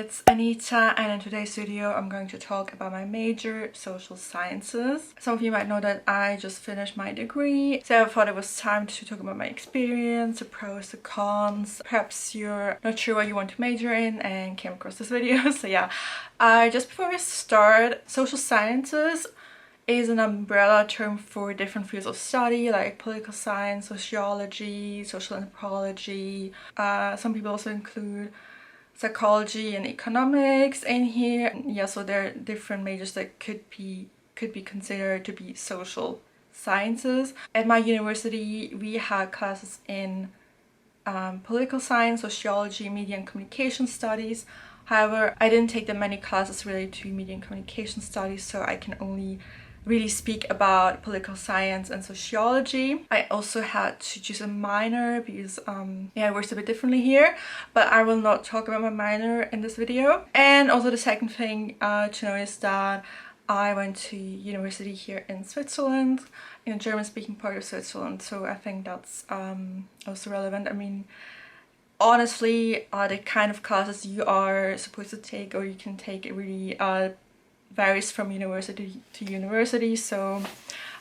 it's Anita, and in today's video I'm going to talk about my major, social sciences. Some of you might know that I just finished my degree, so I thought it was time to talk about my experience, the pros, the cons. Perhaps you're not sure what you want to major in and came across this video. So yeah, just before we start, social sciences is an umbrella term for different fields of study like political science, sociology, social anthropology. Some people also include psychology and economics in here. Yeah, so there are different majors that could be considered to be social sciences. At my university, we had classes in political science, sociology, media and communication studies. However, I didn't take that many classes related to media and communication studies, so I can only really speak about political science and sociology. I also had to choose a minor because yeah, it works a bit differently here, but I will not talk about my minor in this video. And also the second thing to know is that I went to university here in Switzerland, in a German-speaking part of Switzerland, so I think that's also relevant. I mean, honestly, the kind of classes you are supposed to take or you can take, it really varies from university to university, so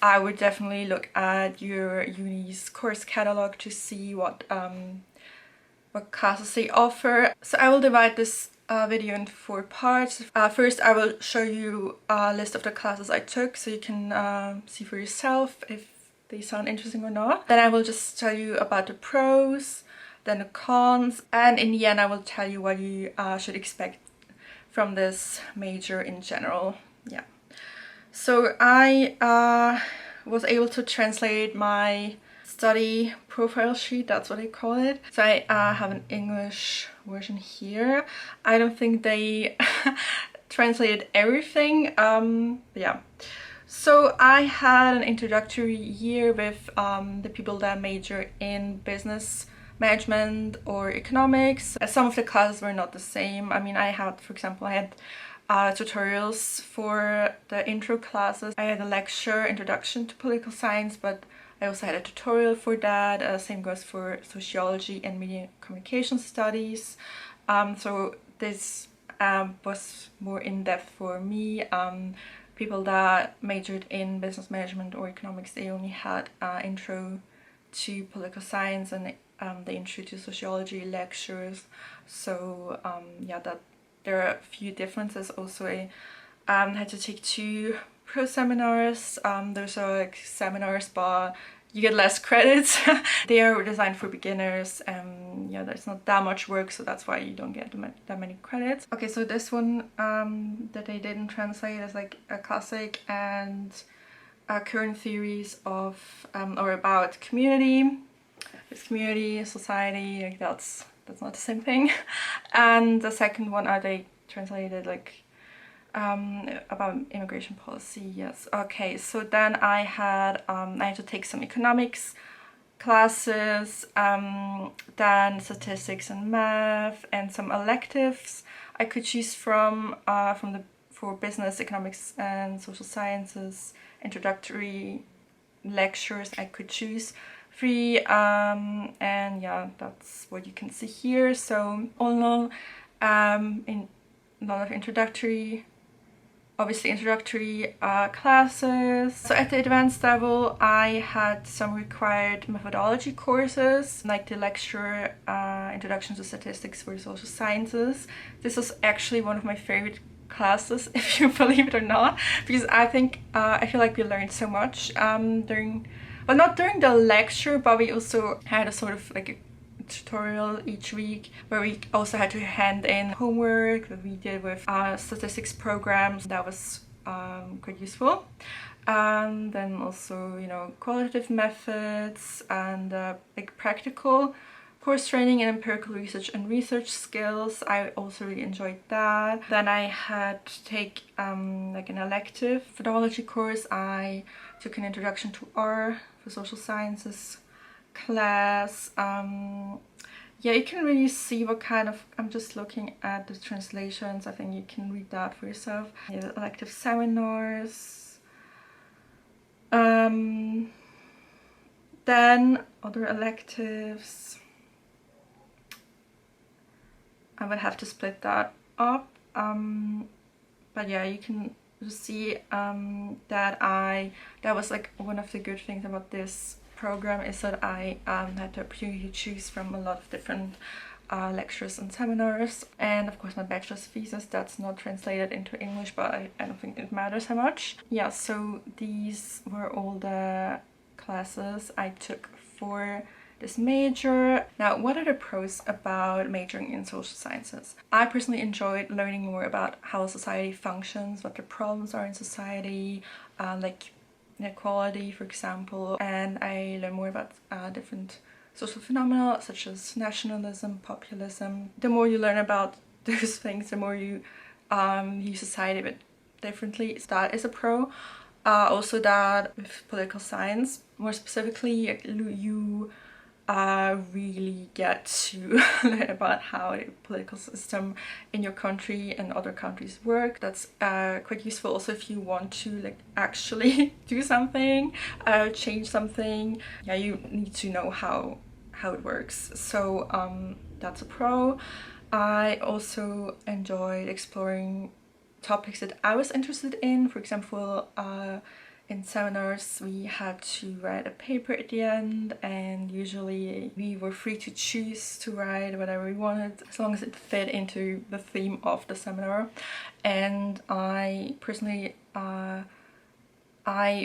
I would definitely look at your uni's course catalog to see what classes they offer. So I will divide this video into 4 parts. First, I will show you a list of the classes I took so you can see for yourself if they sound interesting or not. Then I will just tell you about the pros, then the cons, and in the end I will tell you what you should expect from this major in general. Yeah, so I was able to translate my study profile sheet, that's what I call it. So I have an English version here. I don't think they translated everything, yeah. So I had an introductory year with the people that major in business management or economics. Some of the classes were not the same. I mean, I had, for example, I had tutorials for the intro classes. I had a lecture, Introduction to Political Science, but I also had a tutorial for that. Same goes for sociology and media communication studies. So this was more in-depth for me. People that majored in business management or economics, they only had intro to political science and the intro to sociology lectures. So yeah, that there are a few differences. Also, I had to take 2 pro seminars. Those are like seminars, but you get less credits. They are designed for beginners, and yeah, there's not that much work, so that's why you don't get that many credits. Okay, so this one that I didn't translate is like a classic and current theories of or about community. It's community, society, like that's not the same thing. And the second one, they translated like about immigration policy. Yes. Okay, so then I had to take some economics classes, then statistics and math, and some electives I could choose from for business, economics and social sciences. Introductory lectures I could choose 3, and yeah, that's what you can see here. So all in all, in a lot of introductory classes. So at the advanced level, I had some required methodology courses, like the lecture Introduction to Statistics for Social Sciences. This was actually one of my favorite classes, if you believe it or not, because I think I feel like we learned so much well, not during the lecture, but we also had a sort of like a tutorial each week where we also had to hand in homework that we did with statistics programs. That was quite useful. And then also, you know, qualitative methods and like practical course training in empirical research and research skills. I also really enjoyed that. Then I had to take like an elective methodology course. I took an Introduction to R for Social Sciences class. Yeah, you can really see what kind of, I'm just looking at the translations, I think you can read that for yourself. Yeah, elective seminars. Then other electives, I would have to split that up. But yeah, you can just see that was like one of the good things about this program, is that I had the opportunity to choose from a lot of different lectures and seminars. And of course my bachelor's thesis, that's not translated into English, but I don't think it matters how much. Yeah, so these were all the classes I took for this major. Now, what are the pros about majoring in social sciences? I personally enjoyed learning more about how society functions, what the problems are in society, like inequality, for example, and I learned more about different social phenomena such as nationalism, populism. The more you learn about those things, the more you view society a bit differently. So that is a pro. Also, that with political science, more specifically, you really get to learn about how the political system in your country and other countries work. That's quite useful also if you want to like actually do something, change something. Yeah, you need to know how it works. So that's a pro. I also enjoyed exploring topics that I was interested in. For example, in seminars we had to write a paper at the end, and usually we were free to choose to write whatever we wanted as long as it fit into the theme of the seminar. And I personally I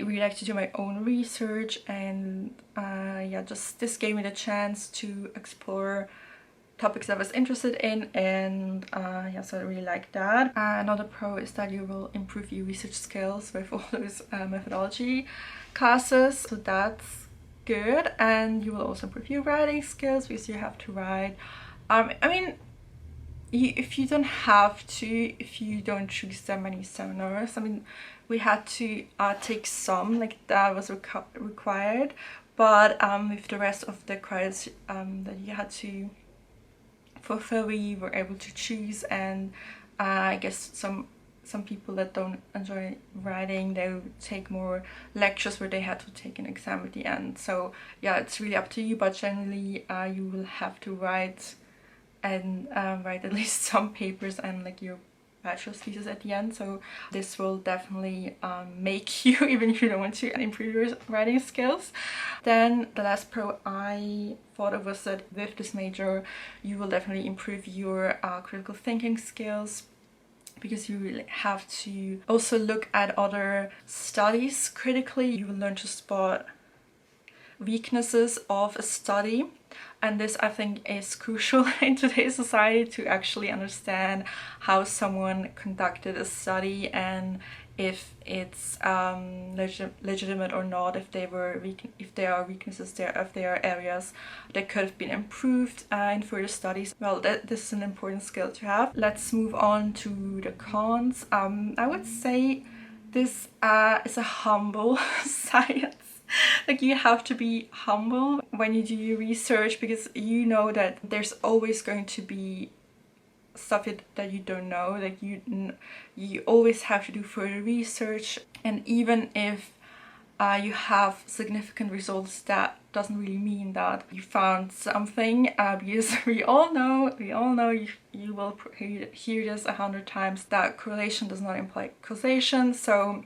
really like to do my own research, and yeah, just this gave me the chance to explore topics I was interested in, and yeah, so I really like that. Another pro is that you will improve your research skills with all those methodology classes, so that's good. And you will also improve your writing skills because you have to write. I mean, if you don't have to, if you don't choose that many seminars, I mean, we had to take some, like that was required, but with the rest of the credits that you had to fulfill, we were able to choose. And I guess some people that don't enjoy writing, they would take more lectures where they had to take an exam at the end. So yeah, it's really up to you, but generally you will have to write and write at least some papers and like your bachelor's thesis at the end. So this will definitely make you, even if you don't want to, improve your writing skills. Then the last pro I thought of was that with this major you will definitely improve your critical thinking skills, because you really have to also look at other studies critically. You will learn to spot weaknesses of a study, and this I think is crucial in today's society, to actually understand how someone conducted a study and if it's legitimate or not, if there are weaknesses there, if there are areas that could have been improved in further studies. Well, this is an important skill to have. Let's move on to the cons. I would say this is a humble science. Like, you have to be humble when you do your research, because you know that there's always going to be stuff that you don't know. Like, you always have to do further research, and even if you have significant results, that doesn't really mean that you found something, because we all know you will hear this 100 times, that correlation does not imply causation. So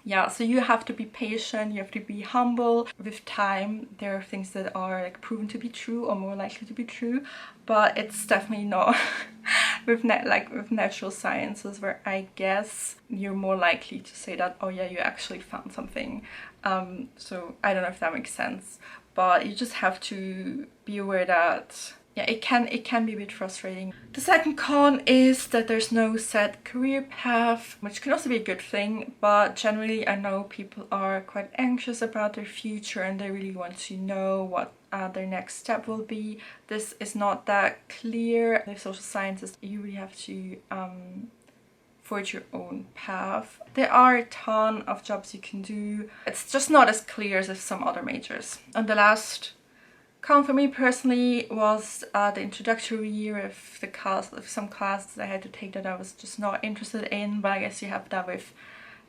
yeah, so you have to be patient, you have to be humble. With time, there are things that are like proven to be true or more likely to be true, but it's definitely not with natural sciences, where I guess you're more likely to say that, oh yeah, you actually found something. So I don't know if that makes sense, but you just have to be aware that yeah, it can be a bit frustrating. The second con is that there's no set career path, which can also be a good thing, but generally I know people are quite anxious about their future and they really want to know what their next step will be. This is not that clear. With social sciences, you really have to forge your own path. There are a ton of jobs you can do. It's just not as clear as some other majors. And the last con for me personally was the introductory year of some classes I had to take that I was just not interested in, but I guess you have that with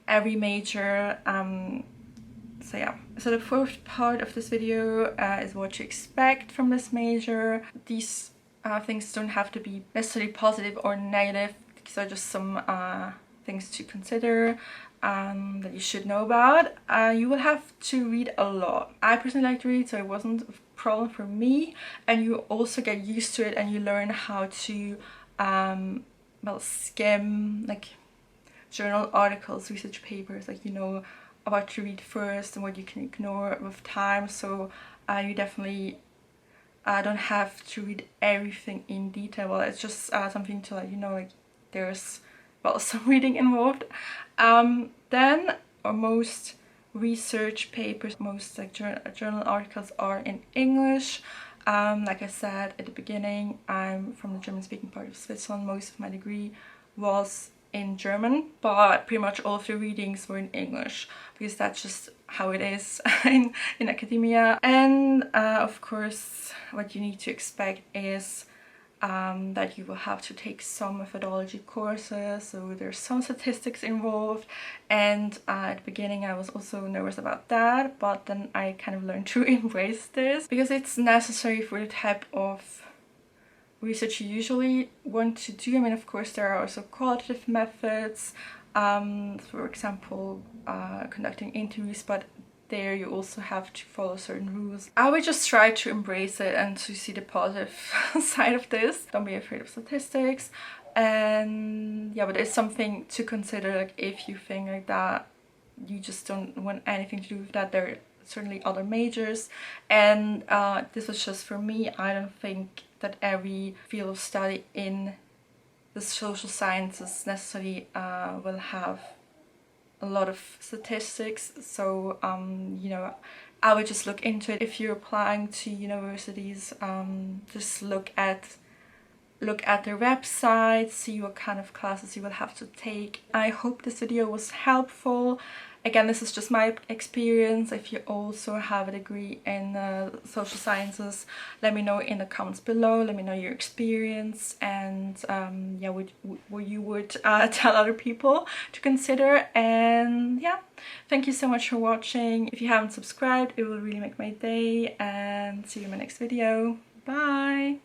every major. So yeah, so the fourth part of this video is what you expect from this major. These things don't have to be necessarily positive or negative. These are just some things to consider that you should know about. You will have to read a lot. I personally like to read, so it wasn't a problem for me, and you also get used to it and you learn how to well, skim like journal articles, research papers, like you know what to read first and what you can ignore with time. So you definitely don't have to read everything in detail. Well, it's just something to let you know, like there's well some reading involved. Then most research papers, most like journal articles are in English. Like I said at the beginning, I'm from the German-speaking part of Switzerland. Most of my degree was in German, but pretty much all of the readings were in English because that's just how it is in academia. And of course, what you need to expect is that you will have to take some methodology courses, so there's some statistics involved, and at the beginning I was also nervous about that, but then I kind of learned to embrace this because it's necessary for the type of research you usually want to do. I mean, of course there are also qualitative methods, for example conducting interviews, but there you also have to follow certain rules. I would just try to embrace it and to see the positive side of this. Don't be afraid of statistics, and yeah, but it's something to consider. Like if you think like that you just don't want anything to do with that, there are certainly other majors, and this was just for me. I don't think that every field of study in the social sciences necessarily will have a lot of statistics, so you know, I would just look into it. If you're applying to universities, just look at their website, see what kind of classes you will have to take. I hope this video was helpful. Again, this is just my experience. If you also have a degree in social sciences, let me know in the comments below. Let me know your experience, and yeah, what you would tell other people to consider. And yeah, thank you so much for watching. If you haven't subscribed, it will really make my day, and see you in my next video. Bye!